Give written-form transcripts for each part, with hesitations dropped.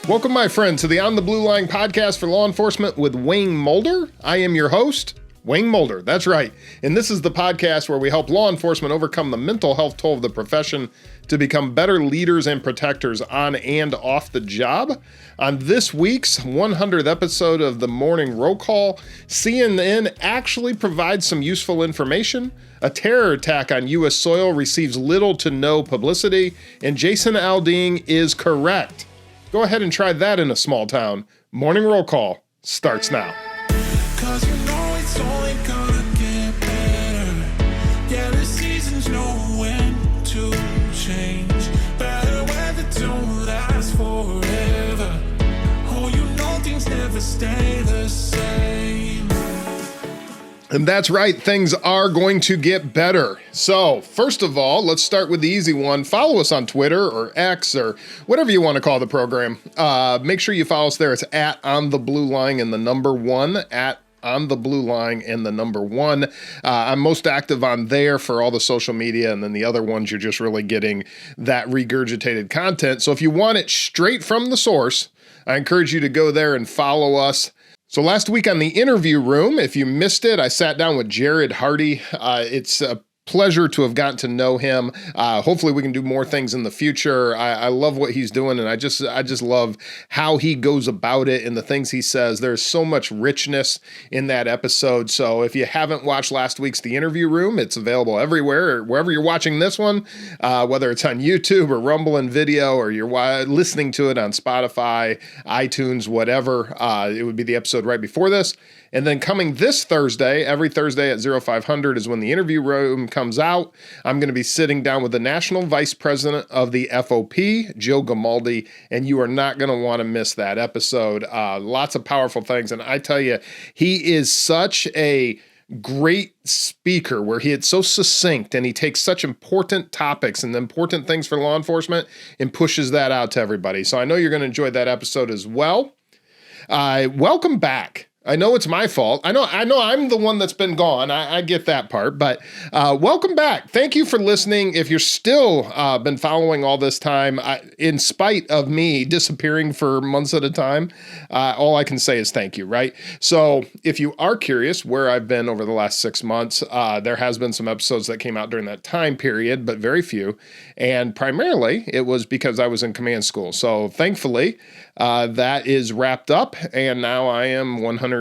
Welcome, my friend, to the On the Blue Line podcast for law enforcement with Wayne Mulder. I am your host, Wayne Mulder. That's right. And this is the podcast where we help law enforcement overcome the mental health toll of the profession to become better leaders and protectors on and off the job. On this week's 100th episode of the Morning Roll Call, CNN actually provides some useful information. A terror attack on U.S. soil receives little to no publicity, and Jason Aldean is correct. Go ahead and try that in a small town. Morning Roll Call starts now. Cause you know it's only gonna get better. Yeah, the seasons know when to change. Better weather don't last forever. Oh, you know things never stay the same. And that's right, things are going to get better. So, first of all, let's start with the easy one. Follow us on Twitter or X or whatever you want to call the program. Make sure you follow us there. It's at On the Blue Line and the number 1, at On the Blue Line and the number 1. I'm most active on there for all the social media, and then the other ones you're just really getting that regurgitated content. So if you want it straight from the source, I encourage you to go there and follow us. So last week on the interview room, if you missed it, I sat down with Jared Hardy. It's a pleasure to have gotten to know him. Hopefully we can do more things in the future. I love what he's doing, and I just love how he goes about it and the things he says. There's so much richness in that episode. So if you haven't watched last week's The Interview Room, it's available everywhere, or wherever you're watching this one, whether it's on YouTube or Rumble and Video, or you're listening to it on Spotify, iTunes, whatever. It would be the episode right before this. And then coming this Thursday, every Thursday at 0500 is when the interview room comes out. I'm going to be sitting down with the National Vice President of the FOP, Joe Gamaldi, and you are not going to want to miss that episode. Lots of powerful things. And I tell you, he is such a great speaker where it's so succinct and he takes such important topics and important things for law enforcement and pushes that out to everybody. So I know you're going to enjoy that episode as well. Welcome back. I know it's my fault. I know I'm the one that's been gone. I get that part, but welcome back. Thank you for listening. If you're still been following all this time, in spite of me disappearing for months at a time, all I can say is thank you, right? So if you are curious where I've been over the last 6 months, there has been some episodes that came out during that time period, but very few. And primarily it was because I was in command school. So thankfully, that is wrapped up, and now I am 100%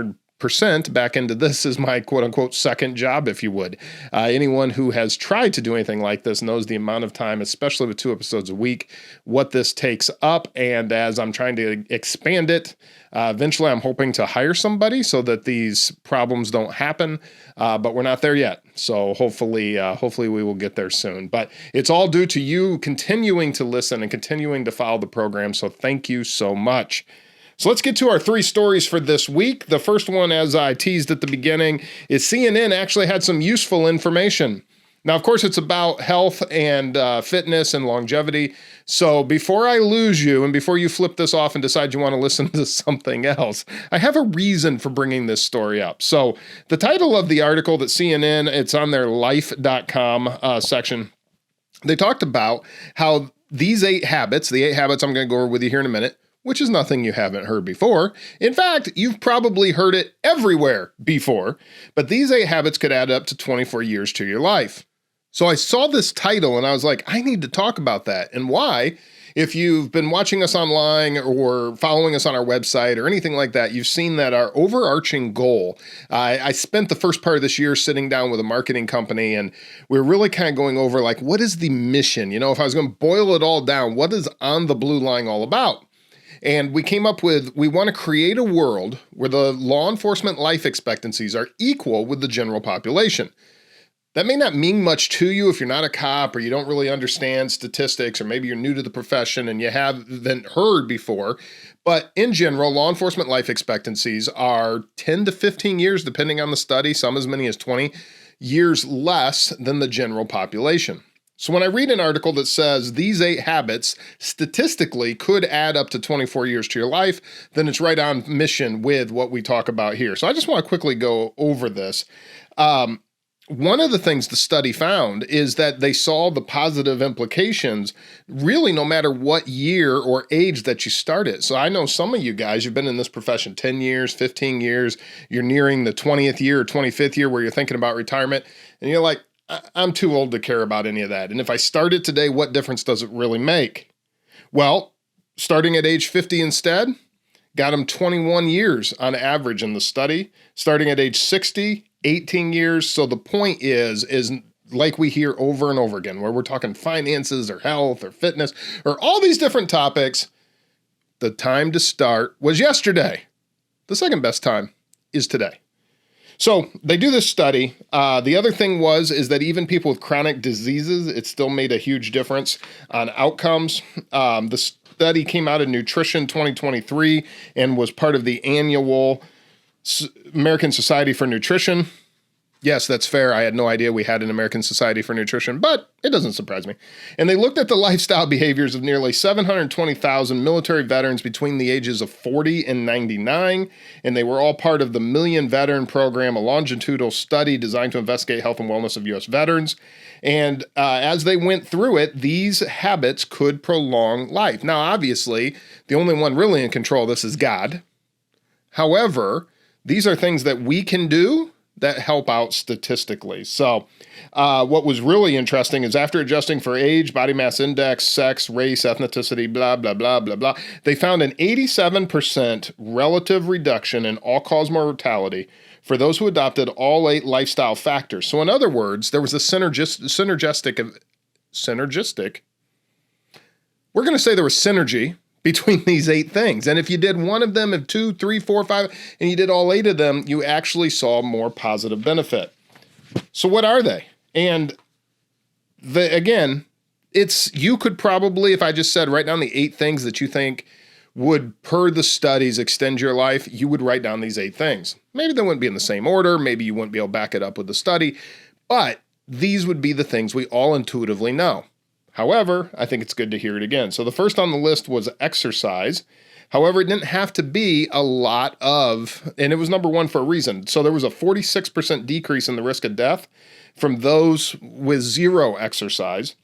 back into this as my quote-unquote second job, if you would. Anyone who has tried to do anything like this knows the amount of time, especially with 2 episodes a week, what this takes up. And as I'm trying to expand it, eventually I'm hoping to hire somebody so that these problems don't happen, but we're not there yet. So hopefully we will get there soon. But it's all due to you continuing to listen and continuing to follow the program. So thank you so much. So let's get to our 3 stories for this week. The first one, as I teased at the beginning, is CNN actually had some useful information. Now, of course, it's about health and fitness and longevity. So before I lose you and before you flip this off and decide you want to listen to something else, I have a reason for bringing this story up. So the title of the article that CNN, it's on their life.com section. They talked about how these 8 habits, the 8 habits I'm going to go over with you here in a minute, which is nothing you haven't heard before. In fact, you've probably heard it everywhere before, but these 8 habits could add up to 24 years to your life. So I saw this title and I was like, I need to talk about that. And why? If you've been watching us online or following us on our website or anything like that, you've seen that our overarching goal, I spent the first part of this year sitting down with a marketing company, and we were really kind of going over like, what is the mission? You know, if I was going to boil it all down, what is On the Blue Line all about? And we came up with, we want to create a world where the law enforcement life expectancies are equal with the general population. That may not mean much to you if you're not a cop or you don't really understand statistics, or maybe you're new to the profession and you haven't heard before. But in general, law enforcement life expectancies are 10 to 15 years, depending on the study, some as many as 20 years less than the general population. So when I read an article that says these 8 habits statistically could add up to 24 years to your life, then it's right on mission with what we talk about here. So I just want to quickly go over this. one of the things the study found is that they saw the positive implications really no matter what year or age that you started. So I know some of you guys, you've been in this profession 10 years, 15 years, you're nearing the 20th year or 25th year where you're thinking about retirement, and you're like, I'm too old to care about any of that. And if I started today, what difference does it really make? Well, starting at age 50 instead, got them 21 years on average in the study. Starting at age 60, 18 years. So the point is like we hear over and over again, where we're talking finances or health or fitness or all these different topics, the time to start was yesterday. The second best time is today. So they do this study. The other thing is that even people with chronic diseases, it still made a huge difference on outcomes. The study came out of Nutrition 2023 and was part of the annual American Society for Nutrition. Yes, that's fair. I had no idea we had an American Society for Nutrition, but it doesn't surprise me. And they looked at the lifestyle behaviors of nearly 720,000 military veterans between the ages of 40 and 99, and they were all part of the Million Veteran Program, a longitudinal study designed to investigate health and wellness of U.S. veterans. And as they went through it, these habits could prolong life. Now, obviously, the only one really in control of this is God. However, these are things that we can do that help out statistically. So what was really interesting is after adjusting for age, body mass index, sex, race, ethnicity, blah, blah, blah, blah, blah, they found an 87% relative reduction in all-cause mortality for those who adopted all 8 lifestyle factors. So in other words, there was a synergistic, we're going to say there was synergy between these 8 things. And if you did one of them, if 2, 3, 4, 5, and you did all 8 of them, you actually saw more positive benefit. So what are they? And again, you could probably, if I just said, write down the 8 things that you think would, per the studies, extend your life, you would write down these 8 things. Maybe they wouldn't be in the same order. Maybe you wouldn't be able to back it up with the study, but these would be the things we all intuitively know. However, I think it's good to hear it again. So the first on the list was exercise. However, it didn't have to be a lot of, and it was number 1 for a reason. So there was a 46% decrease in the risk of death from those with 0 exercise.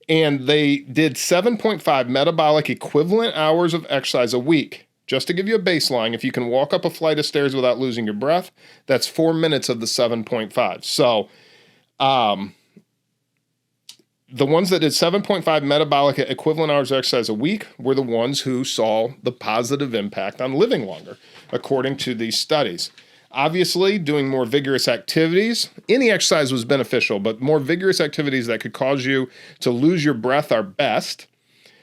And they did 7.5 metabolic equivalent hours of exercise a week. Just to give you a baseline, if you can walk up a flight of stairs without losing your breath, that's 4 minutes of the 7.5. So, the ones that did 7.5 metabolic equivalent hours of exercise a week were the ones who saw the positive impact on living longer, according to these studies. Obviously, doing more vigorous activities, any exercise was beneficial, but more vigorous activities that could cause you to lose your breath are best.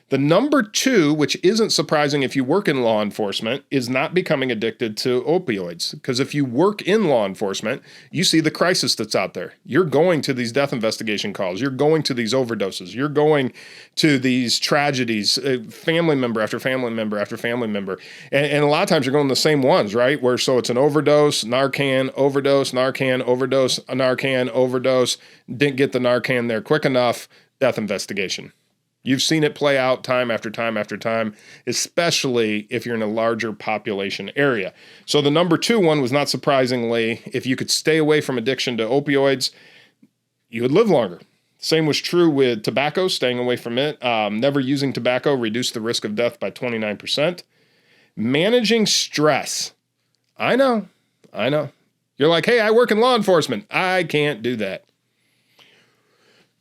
The number 2, which isn't surprising if you work in law enforcement, is not becoming addicted to opioids. Because if you work in law enforcement, you see the crisis that's out there. You're going to these death investigation calls. You're going to these overdoses. You're going to these tragedies, family member after family member after family member. And a lot of times you're going to the same ones, right? So it's an overdose, Narcan, overdose, Narcan, overdose, Narcan, overdose. Didn't get the Narcan there quick enough, death investigation. You've seen it play out time after time after time, especially if you're in a larger population area. So the number 2 one was, not surprisingly, if you could stay away from addiction to opioids, you would live longer. Same was true with tobacco, staying away from it. Never using tobacco reduced the risk of death by 29%. Managing stress. I know. You're like, hey, I work in law enforcement. I can't do that.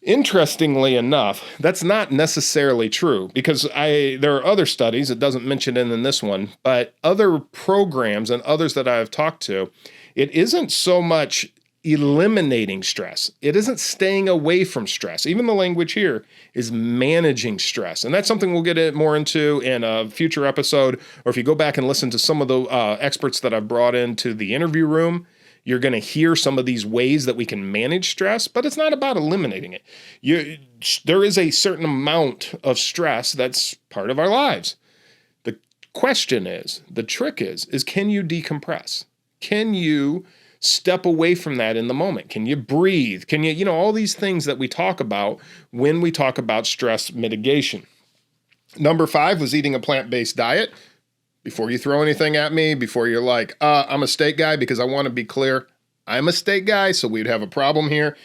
Interestingly enough, that's not necessarily true, because there are other studies, it doesn't mention it in this one, but other programs and others that I've talked to, it isn't so much eliminating stress. It isn't staying away from stress. Even the language here is managing stress. And that's something we'll get more into in a future episode, or if you go back and listen to some of the experts that I've brought into the interview room, you're going to hear some of these ways that we can manage stress, but it's not about eliminating it. There is a certain amount of stress that's part of our lives. The question is, the trick is can you decompress? Can you step away from that in the moment? Can you breathe? Can you, all these things that we talk about when we talk about stress mitigation. Number 5 was eating a plant-based diet. Before you throw anything at me, before you're like, I'm a steak guy, because I want to be clear, I'm a steak guy, so we'd have a problem here.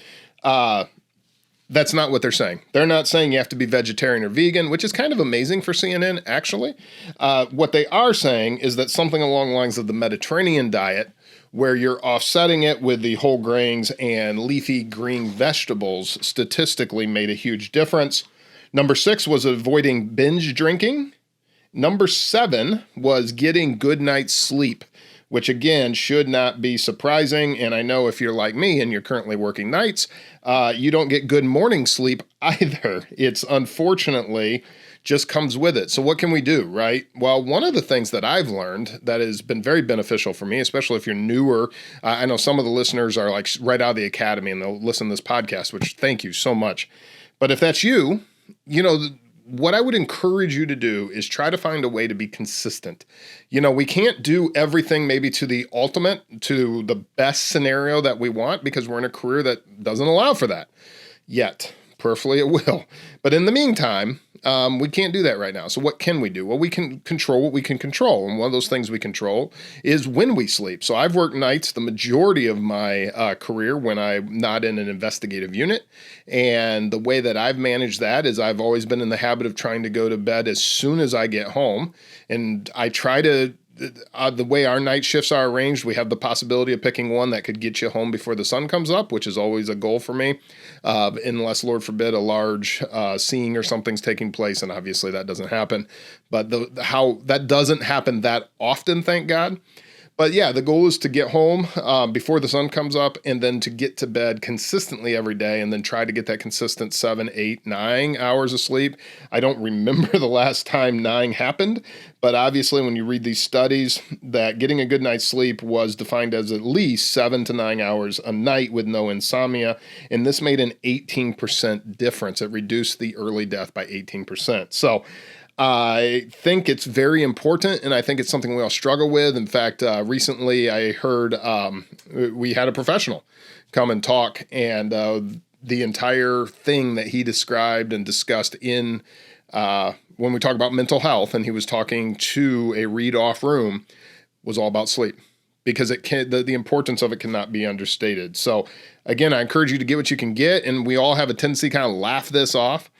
That's not what they're saying. They're not saying you have to be vegetarian or vegan, which is kind of amazing for CNN, actually. What they are saying is that something along the lines of the Mediterranean diet, where you're offsetting it with the whole grains and leafy green vegetables, statistically made a huge difference. Number 6 was avoiding binge drinking. Number 7 was getting good night's sleep, which again should not be surprising. And I know if you're like me and you're currently working nights, you don't get good morning sleep either. It's unfortunately just comes with it. So what can we do, right? Well, one of the things that I've learned that has been very beneficial for me, especially if you're newer, I know some of the listeners are like right out of the academy and they'll listen to this podcast, which thank you so much. But if that's you, you know, what I would encourage you to do is try to find a way to be consistent. You know, we can't do everything maybe to the ultimate, to the best scenario that we want because we're in a career that doesn't allow for that yet. Prayerfully it will. But in the meantime, we can't do that right now. So what can we do? Well, we can control what we can control. And one of those things we control is when we sleep. So I've worked nights the majority of my career when I'm not in an investigative unit. And the way that I've managed that is I've always been in the habit of trying to go to bed as soon as I get home. And I try to the way our night shifts are arranged, we have the possibility of picking one that could get you home before the sun comes up, which is always a goal for me, unless, Lord forbid, a large seeing or something's taking place, and obviously that doesn't happen. But how that doesn't happen that often, thank God. But yeah, the goal is to get home before the sun comes up and then to get to bed consistently every day and then try to get that consistent 7, 8, 9 hours of sleep. I don't remember the last time 9 happened, but obviously when you read these studies that getting a good night's sleep was defined as at least 7 to 9 hours a night with no insomnia. And this made an 18% difference. It reduced the early death by 18%. So I think it's very important, and I think it's something we all struggle with. In fact, recently I heard we had a professional come and talk, and the entire thing that he described and discussed in when we talk about mental health, and he was talking to a read-off room, was all about sleep. Because the importance of it cannot be understated. So again, I encourage you to get what you can get, and we all have a tendency to kind of laugh this off.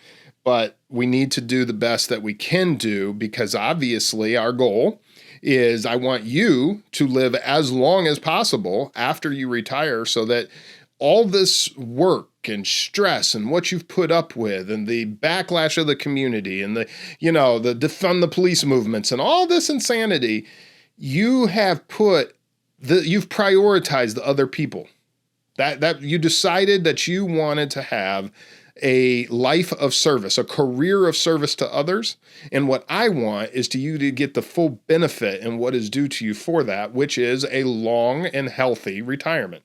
But we need to do the best that we can do because obviously our goal is I want you to live as long as possible after you retire so that all this work and stress and what you've put up with and the backlash of the community and the defund the police movements and all this insanity, you've prioritized the other people. That you decided that you wanted to have a life of service, a career of service to others. And what I want is you to get the full benefit and what is due to you for that, which is a long and healthy retirement.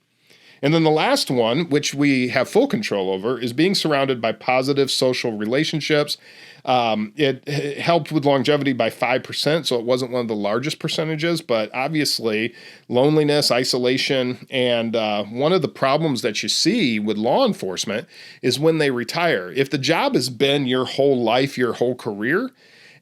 And then the last one, which we have full control over, is being surrounded by positive social relationships. It helped with longevity by 5%, so it wasn't one of the largest percentages, but obviously loneliness, isolation, and one of the problems that you see with law enforcement is when they retire. If the job has been your whole life, your whole career,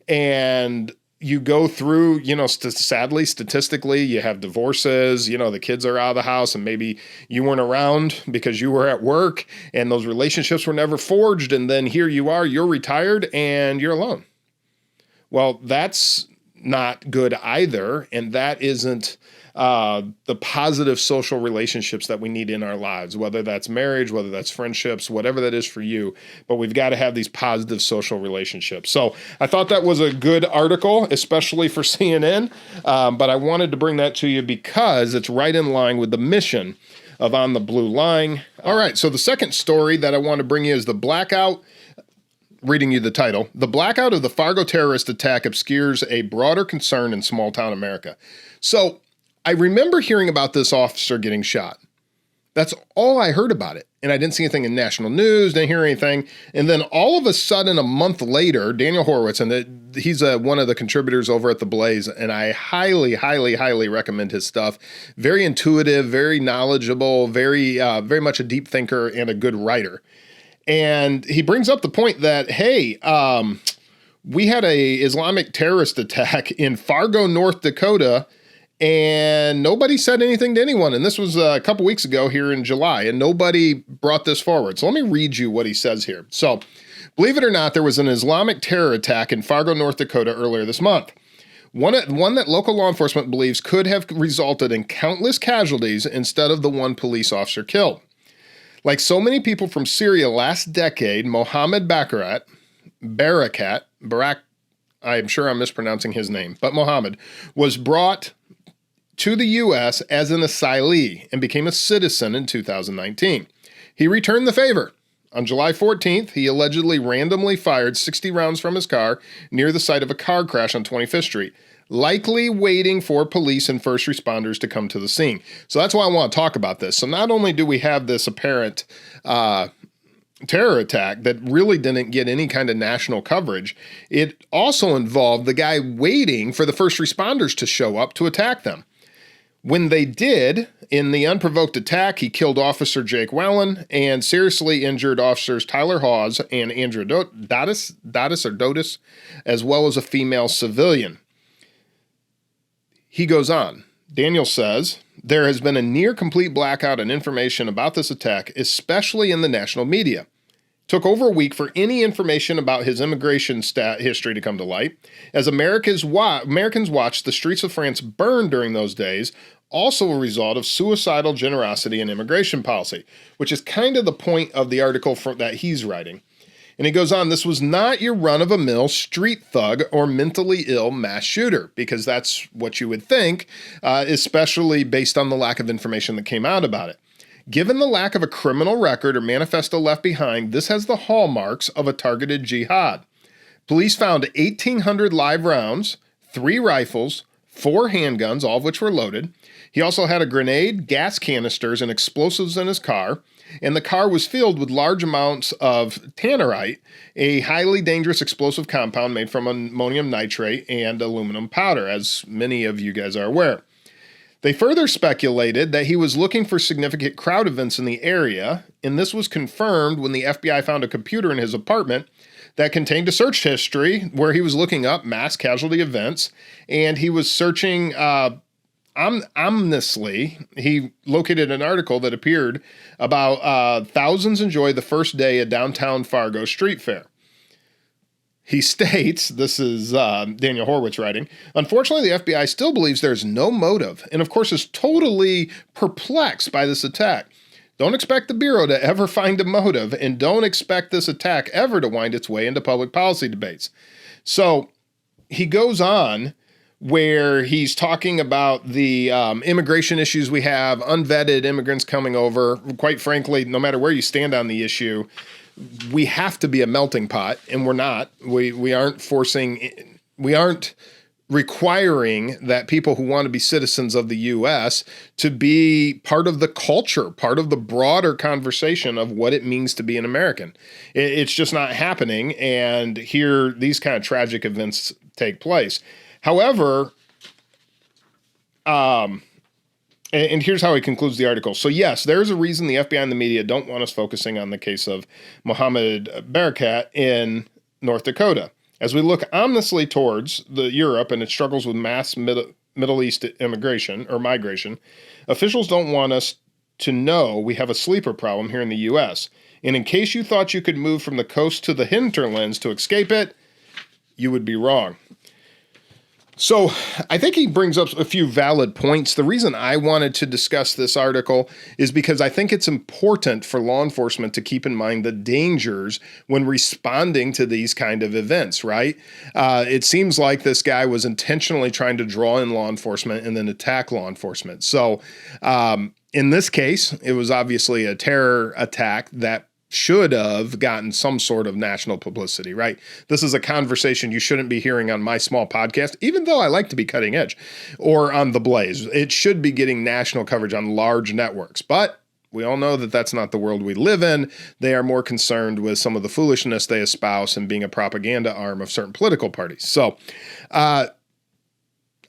and you go through, sadly, statistically, you have divorces, the kids are out of the house and maybe you weren't around because you were at work and those relationships were never forged. And then here you are, you're retired and you're alone. Well, that's not good either. And that isn't the positive social relationships that we need in our lives, whether that's marriage, whether that's friendships, whatever that is for you. But we've got to have these positive social relationships. So I thought that was a good article, especially for CNN. But I wanted to bring that to you because it's right in line with the mission of On the Blue Line. All right. So the second story that I want to bring you is the blackout. Reading you the title, "The Blackout of the Fargo Terrorist Attack Obscures a Broader Concern in Small Town America." So I remember hearing about this officer getting shot. That's all I heard about it. And I didn't see anything in national news, didn't hear anything. And then all of a sudden, a month later, Daniel Horowitz, and he's one of the contributors over at The Blaze, and I highly, highly, highly recommend his stuff. Very intuitive, very knowledgeable, very much a deep thinker and a good writer. And he brings up the point that, hey, we had a Islamic terrorist attack in Fargo, North Dakota, And nobody said anything to anyone. And this was a couple weeks ago here in July, and nobody brought this forward. So let me read you what he says here. So, believe it or not, there was an Islamic terror attack in Fargo, North Dakota earlier this month. One that local law enforcement believes could have resulted in countless casualties instead of the one police officer killed. Like so many people from Syria last decade, Mohammed Barakat, I'm sure I'm mispronouncing his name, but Mohammed, was brought to the U.S. as an asylee and became a citizen in 2019. He returned the favor. On July 14th, he allegedly randomly fired 60 rounds from his car near the site of a car crash on 25th Street, likely waiting for police and first responders to come to the scene. So that's why I want to talk about this. So not only do we have this apparent terror attack that really didn't get any kind of national coverage, it also involved the guy waiting for the first responders to show up to attack them. When they did, in the unprovoked attack, he killed Officer Jake Wellen and seriously injured officers Tyler Hawes and Andrew Dotis, as well as a female civilian. He goes on. Daniel says, there has been a near complete blackout in information about this attack, especially in the national media. Took over a week for any information about his immigration history to come to light. As Americans watched the streets of France burn during those days, also a result of suicidal generosity and immigration policy, which is kind of the point of the article that he's writing. And he goes on, this was not your run-of-the-mill street thug or mentally ill mass shooter, because that's what you would think, especially based on the lack of information that came out about it. Given the lack of a criminal record or manifesto left behind, this has the hallmarks of a targeted jihad. Police found 1,800 live rounds, 3 rifles, 4 handguns, all of which were loaded. He also had a grenade, gas canisters, and explosives in his car, and the car was filled with large amounts of tannerite, a highly dangerous explosive compound made from ammonium nitrate and aluminum powder, as many of you guys are aware. They further speculated that he was looking for significant crowd events in the area, and this was confirmed when the FBI found a computer in his apartment that contained a search history where he was looking up mass casualty events, and he was searching ominously. He located an article that appeared about thousands enjoy the first day of downtown Fargo street fair. He states, this is Daniel Horwitz writing, unfortunately, the FBI still believes there's no motive and, of course, is totally perplexed by this attack. Don't expect the Bureau to ever find a motive, and don't expect this attack ever to wind its way into public policy debates. So he goes on where he's talking about the immigration issues we have, unvetted immigrants coming over. Quite frankly, no matter where you stand on the issue, we have to be a melting pot, and we're not. We aren't requiring that people who want to be citizens of the U.S. to be part of the culture, part of the broader conversation of what it means to be an American. It's just not happening, and here these kind of tragic events take place. However, and here's how he concludes the article. So yes, there's a reason the FBI and the media don't want us focusing on the case of Mohammed Barakat in North Dakota. As we look ominously towards Europe and its struggles with mass Middle East immigration or migration, officials don't want us to know we have a sleeper problem here in the U.S. And in case you thought you could move from the coast to the hinterlands to escape it, you would be wrong. So I think he brings up a few valid points. The reason I wanted to discuss this article is because I think it's important for law enforcement to keep in mind the dangers when responding to these kind of events, right? It seems like this guy was intentionally trying to draw in law enforcement and then attack law enforcement. So in this case, it was obviously a terror attack that should have gotten some sort of national publicity, right? This is a conversation you shouldn't be hearing on my small podcast, even though I like to be cutting edge, or on The Blaze. It should be getting national coverage on large networks, but we all know that that's not the world we live in. They are more concerned with some of the foolishness they espouse and being a propaganda arm of certain political parties. So,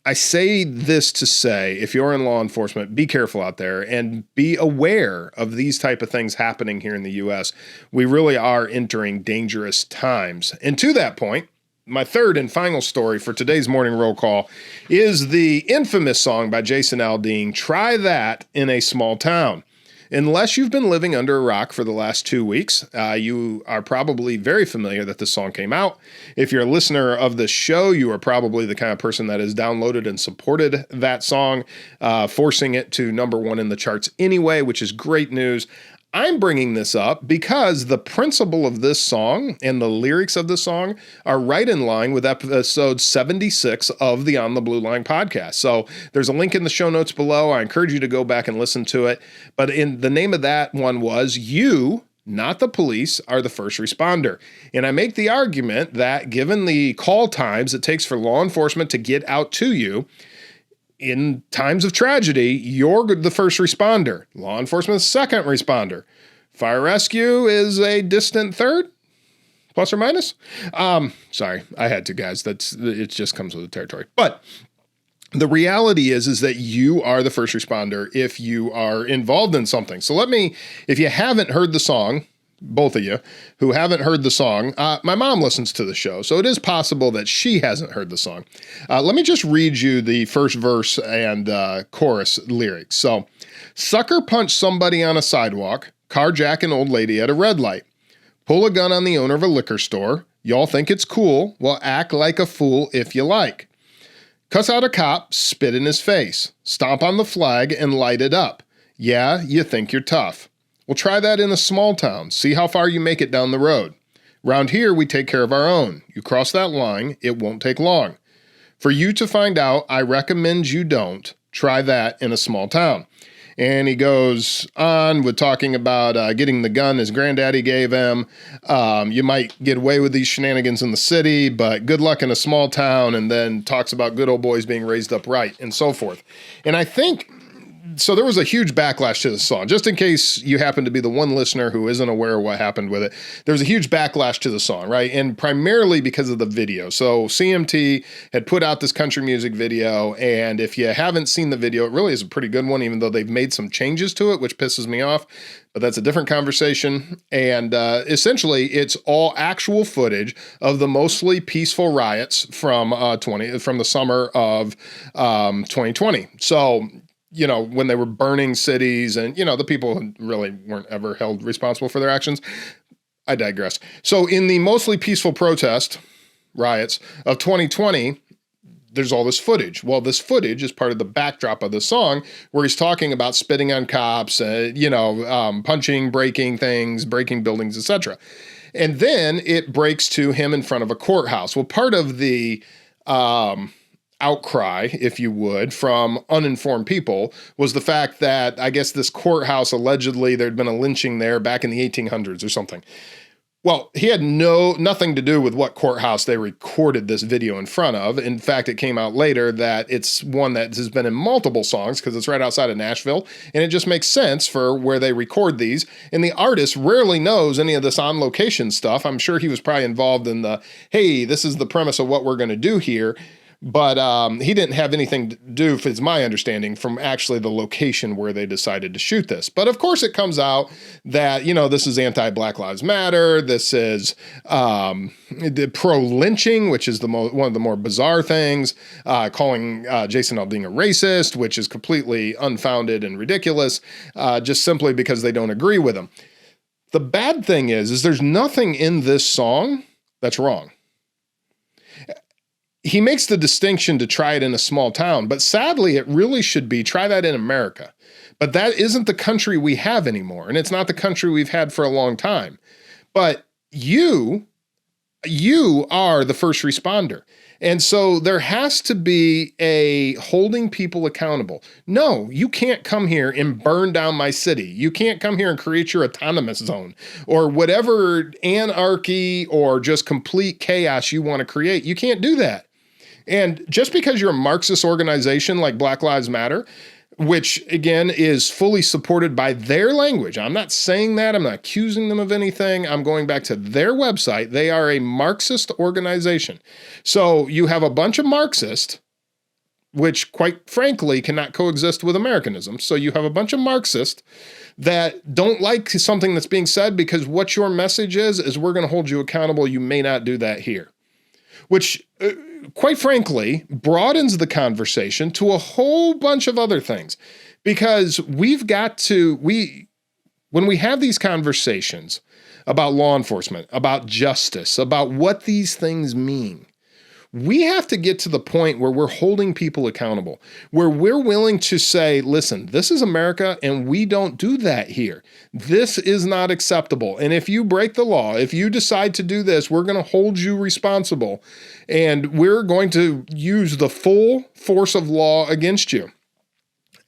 I say this to say, if you're in law enforcement, be careful out there and be aware of these type of things happening here in the U.S. We really are entering dangerous times. And to that point, my third and final story for today's morning roll call is the infamous song by Jason Aldean, Try That in a Small Town. Unless you've been living under a rock for the last 2 weeks, you are probably very familiar that this song came out. If you're a listener of the show, you are probably the kind of person that has downloaded and supported that song, forcing it to number one in the charts anyway, which is great news. I'm bringing this up because the principle of this song and the lyrics of the song are right in line with episode 76 of the On the Blue Line podcast. So there's a link in the show notes below. I encourage you to go back and listen to it. But in the name of that one was You, Not the Police, Are the First Responder. And I make the argument that given the call times it takes for law enforcement to get out to you, in times of tragedy, you're the first responder. Law enforcement is second responder. Fire rescue is a distant third, plus or minus. Sorry, I had to, guys. It just comes with the territory. But the reality is that you are the first responder if you are involved in something. So if you haven't heard the song, both of you who haven't heard the song, my mom listens to the show, so it is possible that she hasn't heard the song. Let me just read you the first verse and chorus lyrics. So, sucker punch somebody on a sidewalk, carjack an old lady at a red light, pull a gun on the owner of a liquor store, y'all think it's cool, well act like a fool if you like. Cuss out a cop, spit in his face, stomp on the flag and light it up. Yeah, you think you're tough. Well, try that in a small town. See how far you make it down the road. Round here, we take care of our own. You cross that line, it won't take long. For you to find out, I recommend you don't. Try that in a small town. And he goes on with talking about getting the gun his granddaddy gave him. You might get away with these shenanigans in the city, but good luck in a small town. And then talks about good old boys being raised up right and so forth. And I think... So there was a huge backlash to this song. Just in case you happen to be the one listener who isn't aware of what happened with it, there was a huge backlash to the song, right? And primarily because of the video. So CMT had put out this country music video, and if you haven't seen the video, it really is a pretty good one, even though they've made some changes to it, which pisses me off. But that's a different conversation. And essentially, it's all actual footage of the mostly peaceful riots from the summer of 2020. So, you know, when they were burning cities and, you know, the people really weren't ever held responsible for their actions. I digress. So in the mostly peaceful riots of 2020, there's all this footage. Well, this footage is part of the backdrop of the song where he's talking about spitting on cops, punching, breaking things, breaking buildings, etc. And then it breaks to him in front of a courthouse. Well, part of the outcry, if you would, from uninformed people was the fact that I guess this courthouse, allegedly there'd been a lynching there back in the 1800s or something. Well, he had nothing to do with what courthouse they recorded this video in front of. In fact, it came out later that it's one that has been in multiple songs because it's right outside of Nashville, and it just makes sense for where they record these. And the artist rarely knows any of this on-location stuff. I'm sure he was probably involved in hey, this is the premise of what we're going to do here. But he didn't have anything to do, it's my understanding, from actually the location where they decided to shoot this. But of course it comes out that, you know, this is anti-Black Lives Matter. This is pro-lynching, which is one of the more bizarre things, calling Jason Aldean a racist, which is completely unfounded and ridiculous, just simply because they don't agree with him. The bad thing is there's nothing in this song that's wrong. He makes the distinction to try it in a small town, but sadly, it really should be try that in America. But that isn't the country we have anymore, and it's not the country we've had for a long time. But you are the first responder. And so there has to be a holding people accountable. No, you can't come here and burn down my city. You can't come here and create your autonomous zone or whatever anarchy or just complete chaos you want to create. You can't do that. And just because you're a Marxist organization like Black Lives Matter, which again is fully supported by their language. I'm not saying that. I'm not accusing them of anything. I'm going back to their website. They are a Marxist organization. So you have a bunch of Marxists, which quite frankly cannot coexist with Americanism. So you have a bunch of Marxists that don't like something that's being said because what your message is we're going to hold you accountable. You may not do that here. which quite frankly broadens the conversation to a whole bunch of other things, because when we have these conversations about law enforcement, about justice, about what these things mean, we have to get to the point where we're holding people accountable, where we're willing to say, listen, this is America and we don't do that here. This is not acceptable. And if you break the law, if you decide to do this, we're going to hold you responsible and we're going to use the full force of law against you.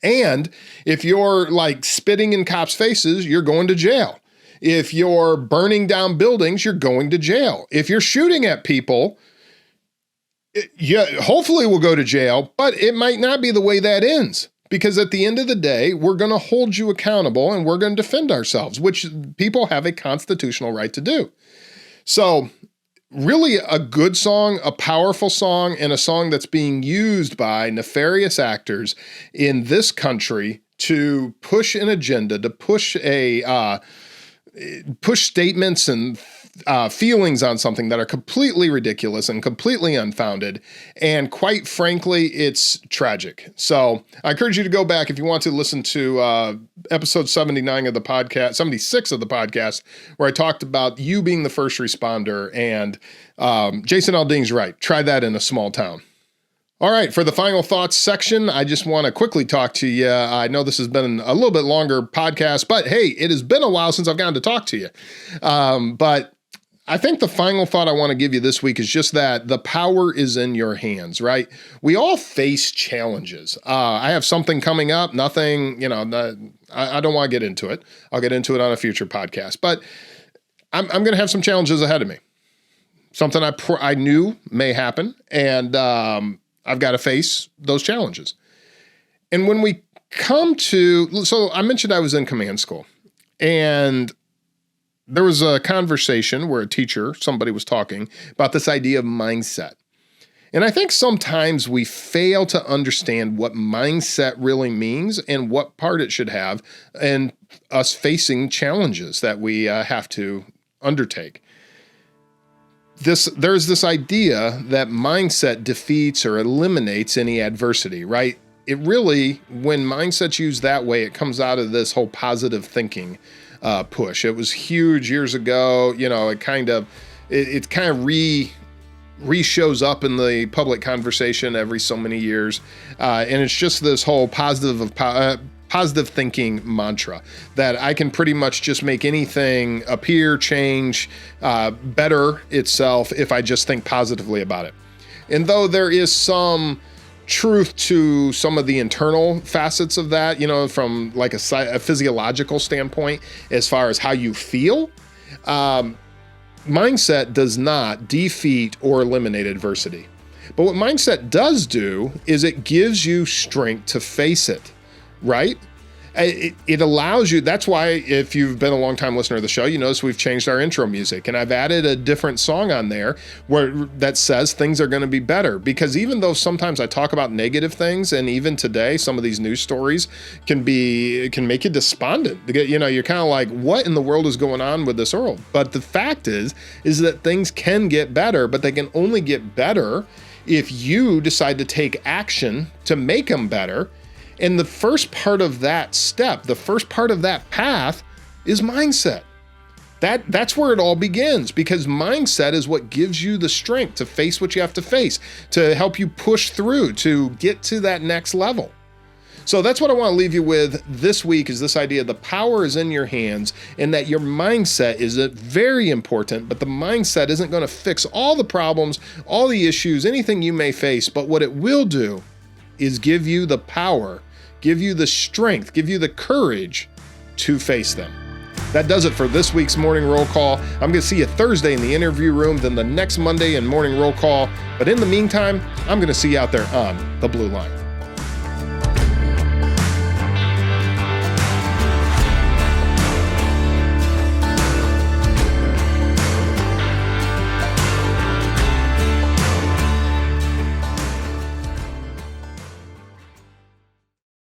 And if you're like spitting in cops' faces, you're going to jail. If you're burning down buildings, you're going to jail. If you're shooting at people, hopefully we'll go to jail, but it might not be the way that ends, because at the end of the day, we're going to hold you accountable and we're going to defend ourselves, which people have a constitutional right to do. So really a good song, a powerful song, and a song that's being used by nefarious actors in this country to push an agenda, to push statements and feelings on something that are completely ridiculous and completely unfounded. And quite frankly, it's tragic. So I encourage you to go back if you want to listen to episode 79 of the podcast, 76 of the podcast, where I talked about you being the first responder. And Jason Aldean's right. Try that in a small town. All right, for the final thoughts section, I just want to quickly talk to you. I know this has been a little bit longer podcast, but hey, it has been a while since I've gotten to talk to you. But I think the final thought I want to give you this week is just that the power is in your hands, right? We all face challenges. I have something coming up, I don't want to get into it. I'll get into it on a future podcast, but I'm going to have some challenges ahead of me. Something I knew may happen, and I've got to face those challenges. And when we come to, so I mentioned I was in command school, and there was a conversation where somebody was talking about this idea of mindset. And I think sometimes we fail to understand what mindset really means and what part it should have in us facing challenges that we have to undertake. There's this idea that mindset defeats or eliminates any adversity, right? It really, when mindset's used that way, it comes out of this whole positive thinking push. It was huge years ago. It kind of re-shows up in the public conversation every so many years. And it's just this whole positive thinking mantra that I can pretty much just make anything appear, change, better itself if I just think positively about it. And though there is some truth to some of the internal facets of that, from like a physiological standpoint, as far as how you feel, mindset does not defeat or eliminate adversity. But what mindset does do is it gives you strength to face it. Right? It allows you, that's why if you've been a long time listener of the show, you notice we've changed our intro music, and I've added a different song on there that says things are going to be better. Because even though sometimes I talk about negative things, and even today, some of these news stories can make you despondent. You're kind of like, what in the world is going on with this world? But the fact is that things can get better, but they can only get better if you decide to take action to make them better. And the first part of that step, the first part of that path is mindset. That's where it all begins, because mindset is what gives you the strength to face what you have to face, to help you push through, to get to that next level. So that's what I want to leave you with this week, is this idea the power is in your hands, and that your mindset is very important, but the mindset isn't going to fix all the problems, all the issues, anything you may face. But what it will do is give you the power, give you the strength, give you the courage to face them. That does it for this week's Morning Roll Call. I'm going to see you Thursday in the interview room, then the next Monday in Morning Roll Call. But in the meantime, I'm going to see you out there on the blue line.